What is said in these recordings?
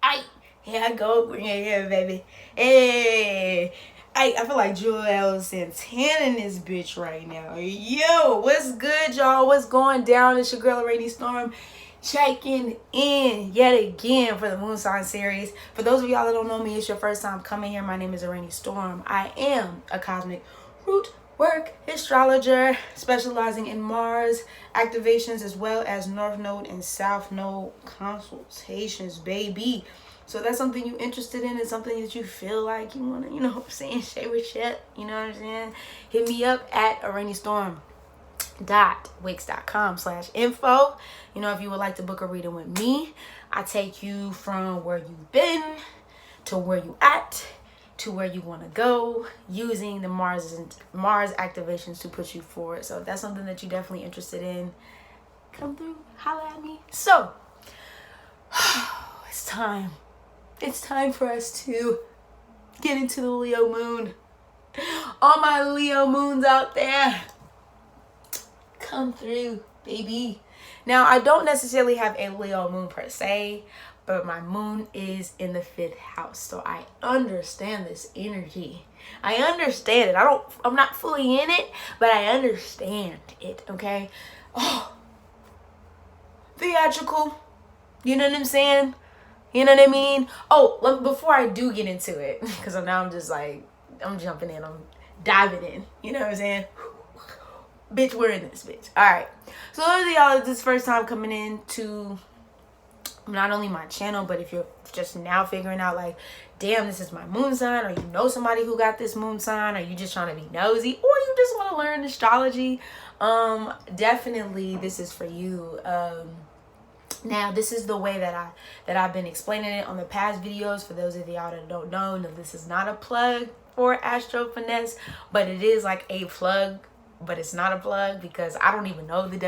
Ay. Here I go. Yeah, baby. Hey. I feel like Joel Santana in this bitch right now. Yo, what's good, y'all? What's going down? It's your girl, Rainy Storm, checking in yet again for the Moon Sign series. For those of y'all that don't know me, it's your first time coming here. My name is Rainy Storm. I am a cosmic root work astrologer specializing in Mars activations as well as North Node and South Node consultations, baby. So that's something you're interested in and something that you feel like you want to, you know what I'm saying, share with shit, you know what I'm saying? Hit me up at rainystorm.wix.com/info. You know, if you would like to book a reading with me, I take you from where you've been to where you at to where you want to go using the Mars activations to put you forward. So if that's something that you're definitely interested in, come through, holla at me. So it's time. It's time for us to get into the Leo moon. All my Leo moons out there, come through, baby. Now, I don't necessarily have a Leo moon per se, but my moon is in the 5th house. So I understand this energy. I understand it. I'm not fully in it, but I understand it, okay? Oh, theatrical. You know what I'm saying? You know what I mean? Oh, look, before I do get into it, because now I'm just like, I'm jumping in, I'm diving in. You know what I'm saying? Bitch, we're in this bitch. All right. So those of y'all, this first time coming in to not only my channel, but if you're just now figuring out like, damn, this is my moon sign, or you know somebody who got this moon sign, or you just trying to be nosy, or you just want to learn astrology, definitely this is for you. Now, this is the way that I've been explaining it on the past videos. For those of y'all that don't know, this is not a plug for Astro Finesse, but it is like a plug, but it's not a plug because I don't even know the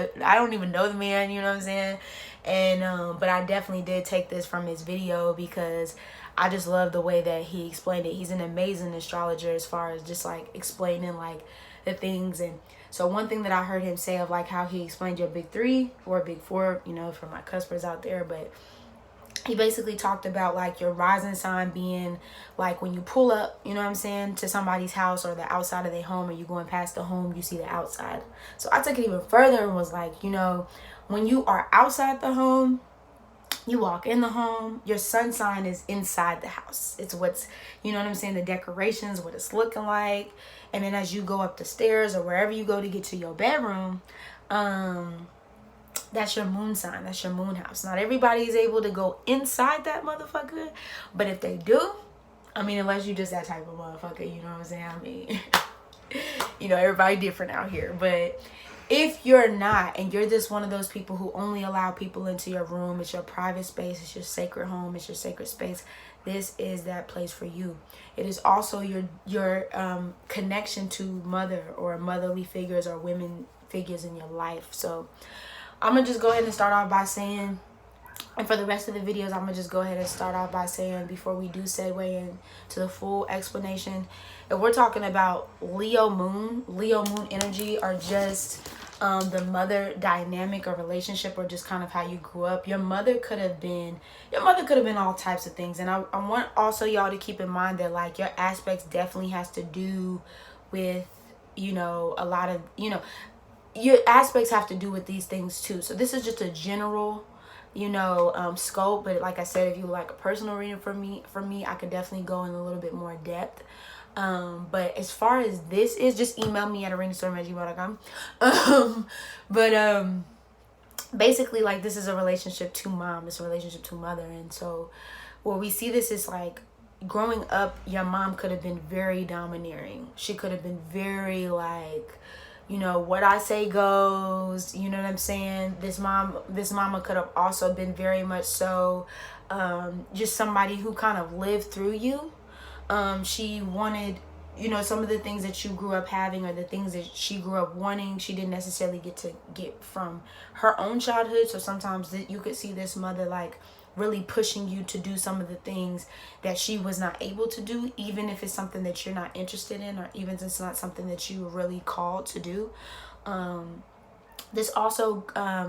man, you know what I'm saying? And but I definitely did take this from his video because I just love the way that he explained it. He's an amazing astrologer as far as just like explaining like the things. And so one thing that I heard him say of like how he explained your big 3 or big 4, you know, for my cuspers out there, but he basically talked about like your rising sign being like when you pull up, you know what I'm saying, to somebody's house or the outside of their home, and you going past the home, you see the outside. So I took it even further and was like, you know, when you are outside the home, you walk in the home, your sun sign is inside the house. It's what's, you know what I'm saying, the decorations, what it's looking like. And then as you go up the stairs or wherever you go to get to your bedroom, that's your moon sign. That's your moon house. Not everybody is able to go inside that motherfucker. But if they do, I mean, unless you just that type of motherfucker, you know what I'm saying? I mean, you know, everybody different out here. But if you're not, and you're just one of those people who only allow people into your room, it's your private space, it's your sacred home, it's your sacred space, this is that place for you. It is also your connection to mother or motherly figures or women figures in your life. So I'm going to just go ahead and start off by saying, and for the rest of the videos, I'm going to just go ahead and start off by saying, before we do segue into the full explanation, if we're talking about Leo moon energy, or just the mother dynamic or relationship, or just kind of how you grew up, your mother could have been all types of things. And I want also y'all to keep in mind that like your aspects definitely has to do with, you know, a lot of, you know, your aspects have to do with these things too. So this is just a general, you know, scope. But like I said, if you like a personal reading from me, I could definitely go in a little bit more depth. But as far as this is, just email me at rainstorm@gmail.com. But basically, like, this is a relationship to mom. It's a relationship to mother. And so where we see this is like, growing up, your mom could have been very domineering. She could have been very like, you know, what I say goes, you know what I'm saying? This mama could have also been very much so just somebody who kind of lived through you. She wanted, you know, some of the things that you grew up having, or the things that she grew up wanting, she didn't necessarily get from her own childhood. So sometimes you could see this mother like really pushing you to do some of the things that she was not able to do, even if it's something that you're not interested in, or even if it's not something that you were really called to do. This also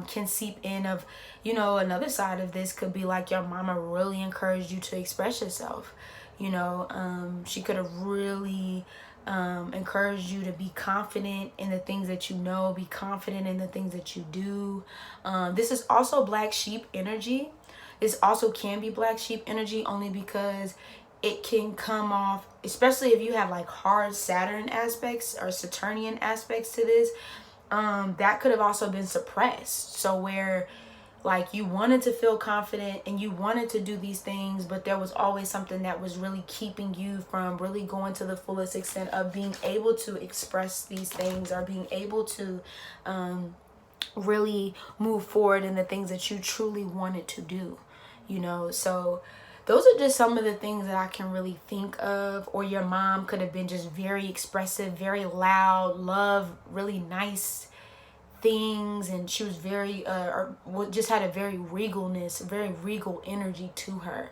can seep in of, you know, another side of this could be like your mama really encouraged you to express yourself. You know, she could have really encouraged you to be confident in the things that you know, be confident in the things that you do. This is also black sheep energy. This also can be black sheep energy, only because it can come off, especially if you have like hard Saturn aspects or Saturnian aspects to this. That could have also been suppressed. So where like you wanted to feel confident and you wanted to do these things, but there was always something that was really keeping you from really going to the fullest extent of being able to express these things, or being able to really move forward in the things that you truly wanted to do, you know. So those are just some of the things that I can really think of. Or your mom could have been just very expressive, very loud, love really nice things, and she was very or just had a very regalness, very regal energy to her.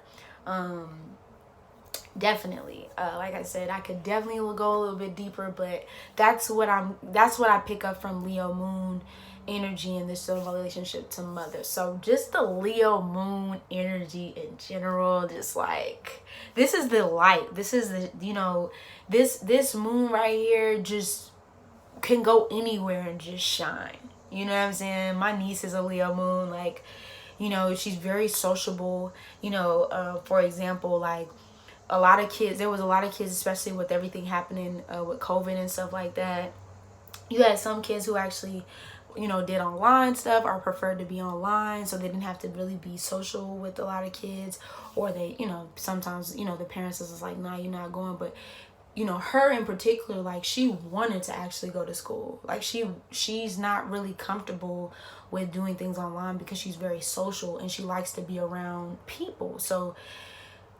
Definitely, like I said, I could definitely go a little bit deeper, but that's what I pick up from Leo moon energy in this sort of relationship to mother. So just the Leo moon energy in general, just like, this is the light, this is the, you know, this moon right here just can go anywhere and just shine. You know what I'm saying? My niece is a Leo moon. Like, you know, she's very sociable. You know, for example, like a lot of kids, there was a lot of kids, especially with everything happening with COVID and stuff like that. You had some kids who actually, you know, did online stuff or preferred to be online, so they didn't have to really be social with a lot of kids. Or they, you know, sometimes, you know, the parents is like, nah, you're not going. But you know, her in particular, like, she wanted to actually go to school. Like, she's not really comfortable with doing things online because she's very social and she likes to be around people. So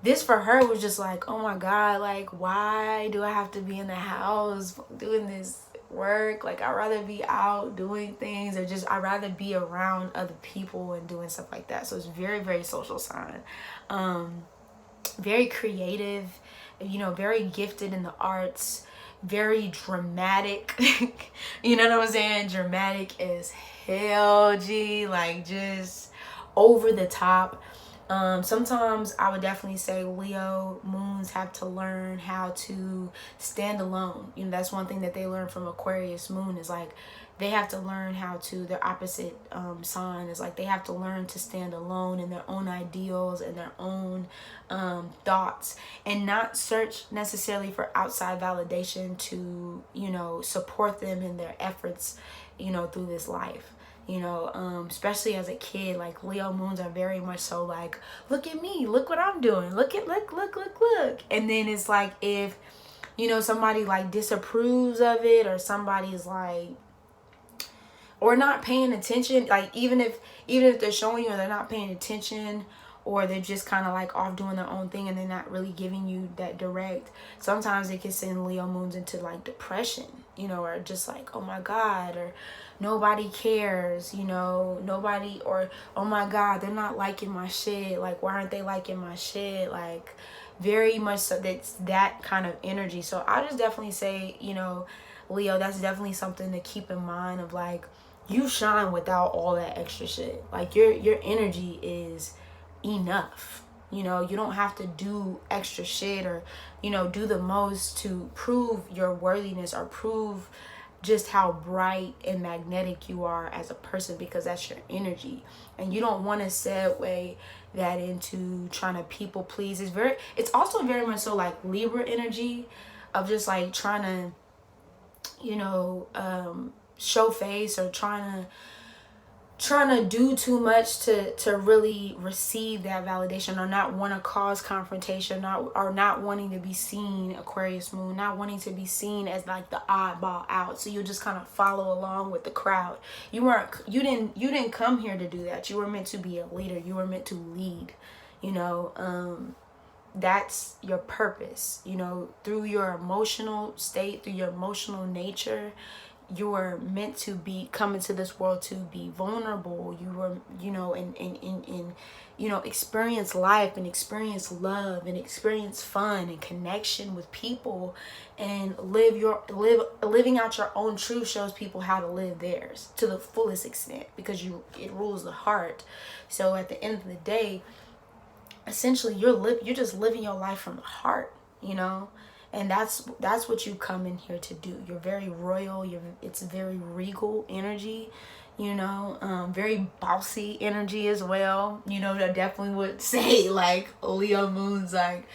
this for her was just like, oh my God, like, why do I have to be in the house doing this work? Like, I'd rather be out doing things, or just I'd rather be around other people and doing stuff like that. So it's very, very social sign. Very creative, you know, very gifted in the arts, very dramatic. You know what I'm saying? Dramatic as hell, G. Like, just over the top. Sometimes I would definitely say Leo moons have to learn how to stand alone. You know, that's one thing that they learn from Aquarius moon, is like they have to learn how to, their opposite sign is like they have to learn to stand alone in their own ideals and their own thoughts, and not search necessarily for outside validation to, you know, support them in their efforts, you know, through this life. You know, especially as a kid, like Leo moons are very much so like, look at me, look what I'm doing, look. And then it's like, if, you know, somebody like disapproves of it, or somebody's like, or not paying attention, like even if they're showing you, or they're not paying attention, or they're just kind of like off doing their own thing and they're not really giving you that direct, sometimes it can send Leo moons into like depression, you know, or just like, oh my God, or nobody cares, you know, nobody, or oh my God, they're not liking my shit, like why aren't they liking my shit? Like, very much so that's that kind of energy. So I just definitely say, you know, Leo, that's definitely something to keep in mind, of like, you shine without all that extra shit. Like, your energy is enough. You know, you don't have to do extra shit, or, you know, do the most to prove your worthiness, or prove just how bright and magnetic you are as a person, because that's your energy. And you don't want to segue that into trying to people please. It's also very much so like Libra energy, of just like trying to, you know, show face, or trying to do too much to really receive that validation, or not want to cause confrontation, or not wanting to be seen, Aquarius moon, not wanting to be seen as like the oddball out. So you just kind of follow along with the crowd. You didn't come here to do that. You were meant to be a leader. You were meant to lead, you know. That's your purpose, you know, through your emotional state, through your emotional nature. you're meant to be come into this world to be vulnerable. You were, you know, and you know, experience life and experience love and experience fun and connection with people, and living out your own truth shows people how to live theirs to the fullest extent, because it rules the heart. So at the end of the day, essentially you're just living your life from the heart, you know. And that's what you come in here to do. You're very royal. It's very regal energy, you know, very bossy energy as well. You know, I definitely would say like Leo moon's like,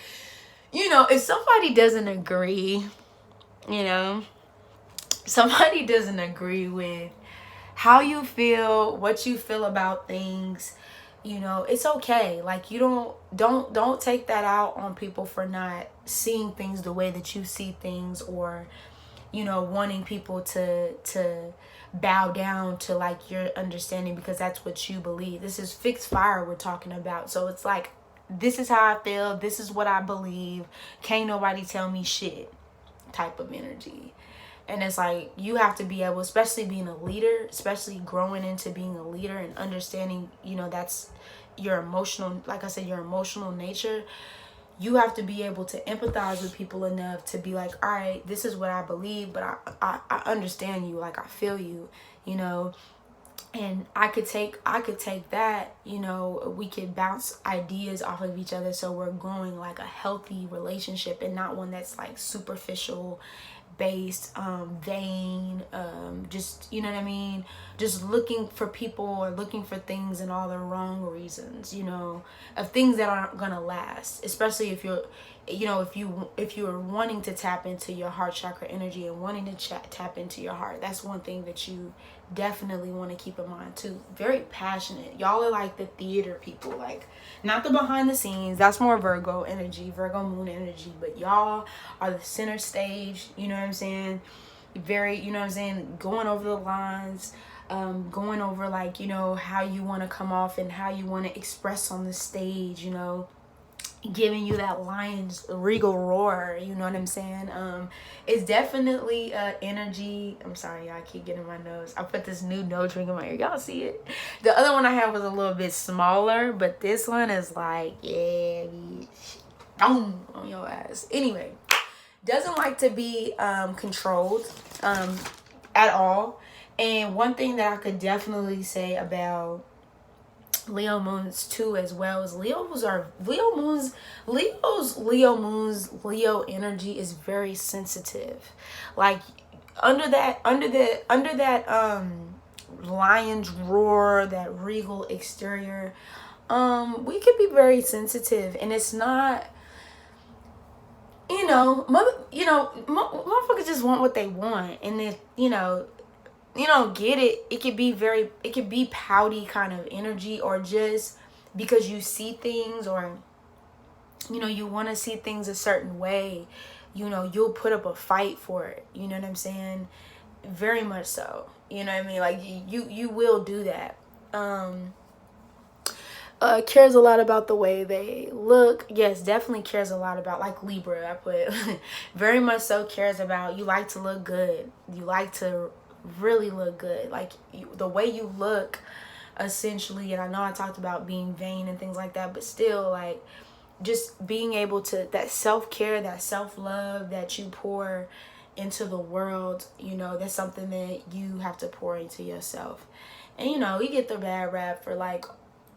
you know, if somebody doesn't agree, you know, somebody doesn't agree with how you feel, what you feel about things, you know, it's okay. Like, you don't take that out on people for not seeing things the way that you see things, or, you know, wanting people to bow down to like your understanding because that's what you believe. This is fixed fire we're talking about. So it's like, this is how I feel, this is what I believe, can't nobody tell me shit type of energy. And it's like, you have to be able, especially being a leader, especially growing into being a leader and understanding, you know, that's your emotional, like I said, your emotional nature. You have to be able to empathize with people enough to be like, all right, this is what I believe, but I understand you, like I feel you, you know. And I could take that, you know, we could bounce ideas off of each other, so we're growing like a healthy relationship and not one that's like superficial based, vain, just, you know what I mean, just looking for people or looking for things in all the wrong reasons, you know, of things that aren't gonna last. Especially if you're, you know, if you're wanting to tap into your heart chakra energy and wanting to tap into your heart, that's one thing that you definitely want to keep in mind too. Very passionate. Y'all are like the theater people, like not the behind the scenes. That's more Virgo energy, Virgo moon energy. But y'all are the center stage. You know what I'm saying? Very, you know what I'm saying? Going over the lines, going over like, you know, how you want to come off and how you want to express on the stage. You know, giving you that lion's regal roar, you know what I'm saying? It's definitely energy. I'm sorry, y'all, I keep getting my nose. I put this new nose ring in my ear. Y'all see it? The other one I had was a little bit smaller, but this one is like, yeah, bitch, boom, on your ass. Anyway, doesn't like to be controlled at all. And one thing that I could definitely say about Leo moons too, as well, as Leo's Leo energy is very sensitive. Like under that lion's roar, that regal exterior, we could be very sensitive. And it's not, you know, motherfuckers just want what they want. And if, you don't get it, it could be pouty kind of energy, or just because you see things, or, you know, you want to see things a certain way, you know, you'll put up a fight for it. You know what I'm saying? Very much so. You know what I mean? Like you will do that. Cares a lot about the way they look. Yes, definitely cares a lot about, like Libra, I put very much so cares about, you like to look good. You like to really look good. Like the way you look, essentially. And I know I talked about being vain and things like that, but still, like, just being able to, that self-care, that self-love that you pour into the world, you know, that's something that you have to pour into yourself. And, you know, you get the bad rap for, like,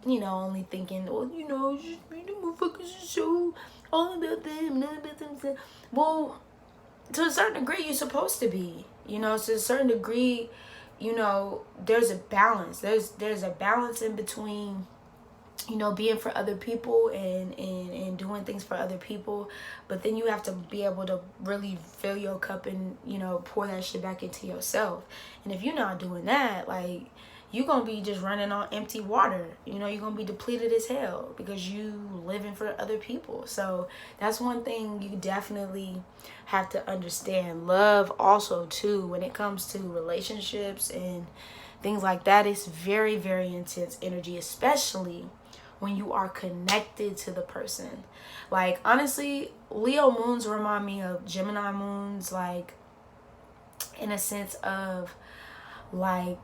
you know, only thinking, well, you know, just the motherfuckers are so all about them, not about themselves. Well, to a certain degree, you're supposed to be. You know, to a certain degree, you know, there's a balance. There's a balance in between, you know, being for other people and doing things for other people. But then you have to be able to really fill your cup and, you know, pour that shit back into yourself. And if you're not doing that, like, you're going to be just running on empty water. You know, you're going to be depleted as hell because you living for other people. So that's one thing you definitely have to understand. Love also, too, when it comes to relationships and things like that, it's very, very intense energy, especially when you are connected to the person. Like, honestly, Leo moons remind me of Gemini moons. Like, in a sense of like,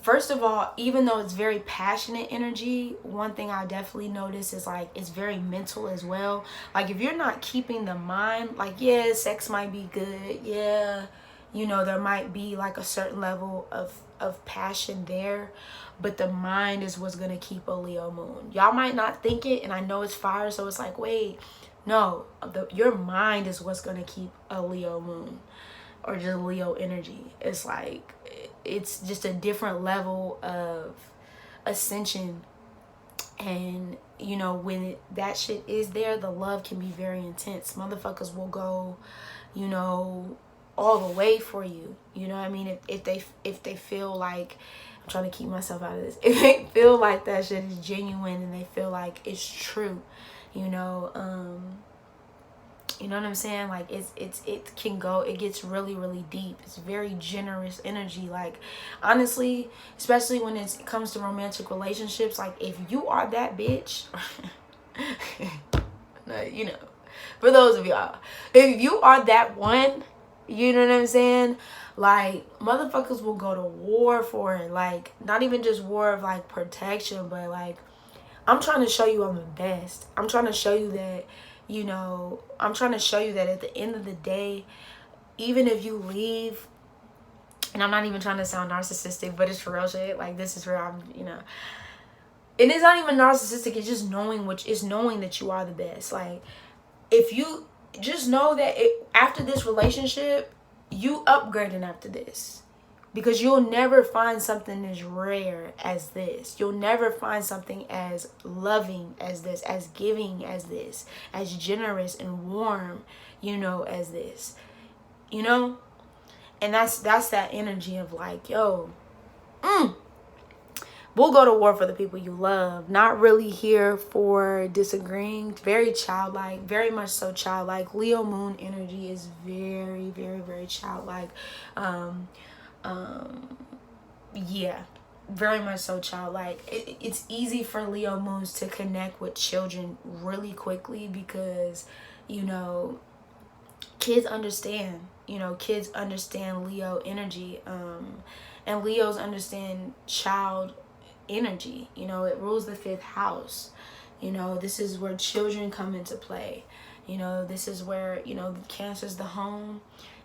first of all, even though it's very passionate energy, one thing I definitely notice is like it's very mental as well. Like if you're not keeping the mind, like yeah, sex might be good, yeah, you know, there might be like a certain level of passion there, but the mind is what's gonna keep a Leo moon. Y'all might not think it, and I know it's fire, so it's like, wait, no, your mind is what's gonna keep a Leo moon or just Leo energy. It's like, it's just a different level of ascension. And you know, when that shit is there, the love can be very intense. Motherfuckers will go, you know, all the way for you. You know what I mean? If they feel like, I'm trying to keep myself out of this, if they feel like that shit is genuine and they feel like it's true, you know, you know what I'm saying? Like it can go, it gets really, really deep. It's very generous energy. Like honestly, especially when it comes to romantic relationships, like if you are that bitch, you know, for those of y'all, if you are that one, you know what I'm saying? Like motherfuckers will go to war for it. Like not even just war of like protection, but like, I'm trying to show you I'm the best. I'm trying to show you that, you know, I'm trying to show you that at the end of the day, even if you leave, and I'm not even trying to sound narcissistic, but it's for real shit. Like this is where I'm, you know, and it's not even narcissistic. It's just knowing knowing that you are the best. Like if you just know that after this relationship, you upgrading after this. Because you'll never find something as rare as this. You'll never find something as loving as this, as giving as this, as generous and warm, you know, as this. You know? And that's that energy of like, yo, we'll go to war for the people you love. Not really here for disagreeing. Very childlike, very much so childlike. Leo moon energy is very, very, very childlike. Yeah, very much so childlike. It's easy for Leo moons to connect with children really quickly because, you know, kids understand Leo energy, and Leos understand child energy. You know, it rules the 5th house. You know, this is where children come into play. You know, this is where, you know, Cancer's the home,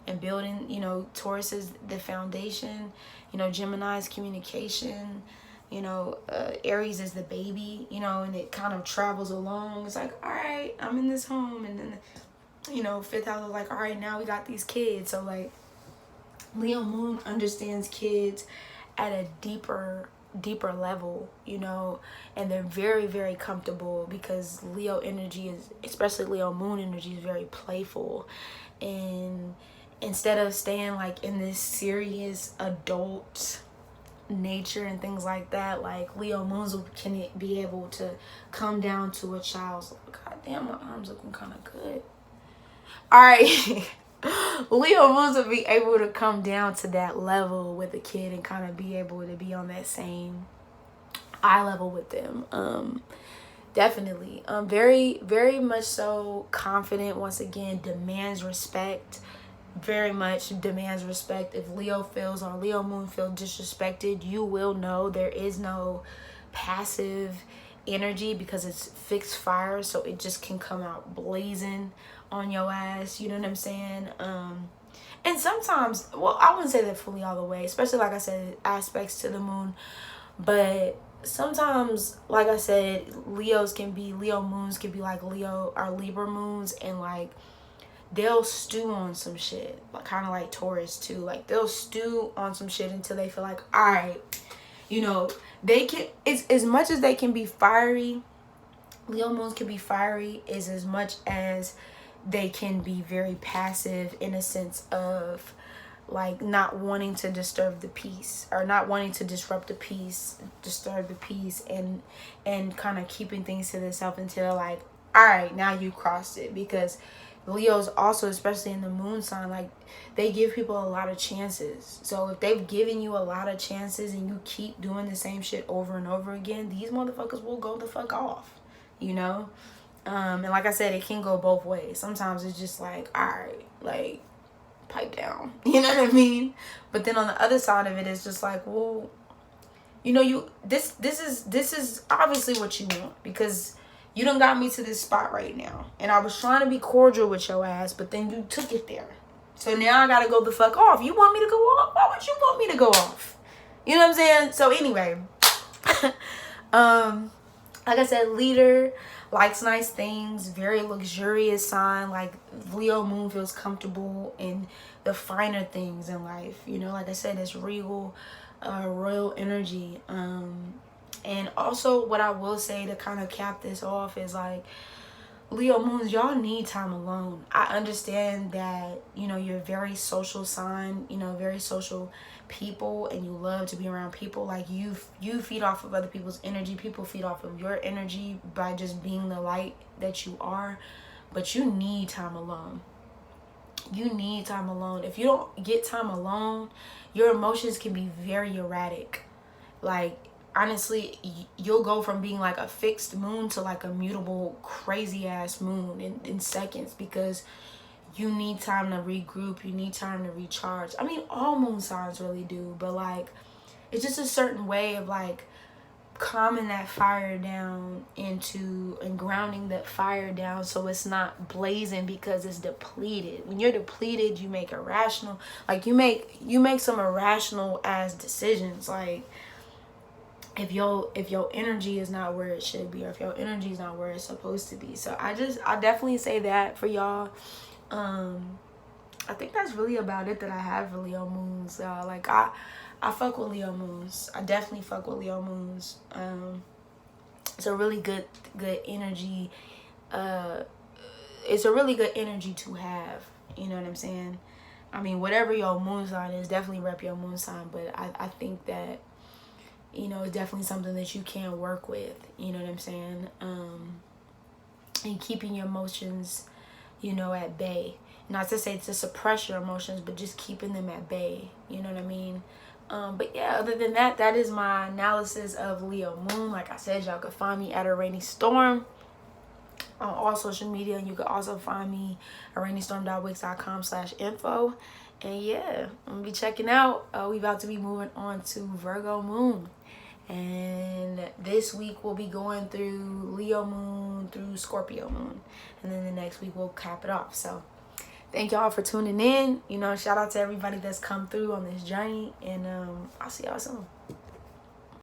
and building, you know, Taurus is the foundation, you know, Gemini's communication, you know, Aries is the baby, you know, and it kind of travels along. It's like, all right, I'm in this home, and then, you know, 5th house is like, all right, now we got these kids. So like Leo moon understands kids at a deeper level, you know, and they're very, very comfortable because Leo energy is, especially Leo moon energy, is very playful. And instead of staying like in this serious adult nature and things like that, like Leo moons can be able to come down to a child's, god damn, my arm's looking kind of good. All right. Leo moons will be able to come down to that level with a kid and kind of be able to be on that same eye level with them. Definitely. Very, very much so confident. Once again, demands respect. Very much demands respect. If Leo feels, or Leo moon feels disrespected, you will know. There is no passive energy because it's fixed fire, so it just can come out blazing on your ass. You know what I'm saying? And sometimes, well, I wouldn't say that fully all the way, especially like I said, aspects to the moon, but sometimes, like I said, Leo moons can be like Leo or Libra moons, and like they'll stew on some shit, like kind of like Taurus too. Like they'll stew on some shit until they feel like, all right, you know, they can, it's as much as they can be fiery. Leo moons can be fiery is as much as they can be very passive, in a sense of like not wanting to disturb the peace, or not wanting to disturb the peace, and kind of keeping things to themselves until like, all right, now you crossed it. Because Leos also, especially in the moon sign, like they give people a lot of chances. So if they've given you a lot of chances and you keep doing the same shit over and over again, these motherfuckers will go the fuck off, you know? And like I said, it can go both ways. Sometimes it's just like, all right, like pipe down. You know what I mean? But then on the other side of it, it's just like, well, you know, this is obviously what you want, because you done got me to this spot right now, and I was trying to be cordial with your ass, but then you took it there. So now I gotta go the fuck off. You want me to go off? Why would you want me to go off? You know what I'm saying? So anyway, like I said, leader, likes nice things, very luxurious sign. Like Leo moon feels comfortable in the finer things in life. You know, like I said, it's regal, royal energy. And also what I will say to kind of cap this off is like, Leo moons, y'all need time alone. I understand that, you know, you're a very social sign, you know, very social people, and you love to be around people. Like you feed off of other people's energy. People feed off of your energy by just being the light that you are. But you need time alone. You need time alone. If you don't get time alone, your emotions can be very erratic. Like, honestly, you'll go from being like a fixed moon to like a mutable, crazy ass moon in seconds, because you need time to regroup. You need time to recharge. I mean, all moon signs really do, but like, it's just a certain way of like calming that fire down and grounding that fire down, so it's not blazing because it's depleted. When you're depleted, you make irrational, like you make some irrational ass decisions. Like, if your energy is not where it should be, or if your energy is not where it's supposed to be. So I definitely say that for y'all. I think that's really about it that I have for Leo moons. Like I fuck with Leo moons. I definitely fuck with Leo moons. It's a really good energy. It's a really good energy to have. You know what I'm saying? I mean, whatever your moon sign is, definitely rep your moon sign. But I think that, you know, it's definitely something that you can work with. You know what I'm saying? And keeping your emotions, you know, at bay. Not to say to suppress your emotions, but just keeping them at bay. You know what I mean? But yeah, other than that, that is my analysis of Leo moon. Like I said, y'all can find me at A Rainy Storm on all social media. And you can also find me at rainystorm.wix.com/info. And yeah, I'm gonna be checking out. We about to be moving on to Virgo moon. And this week we'll be going through Leo moon through Scorpio moon. And then the next week we'll cap it off. So thank y'all for tuning in. You know, shout out to everybody that's come through on this journey. And I'll see y'all soon.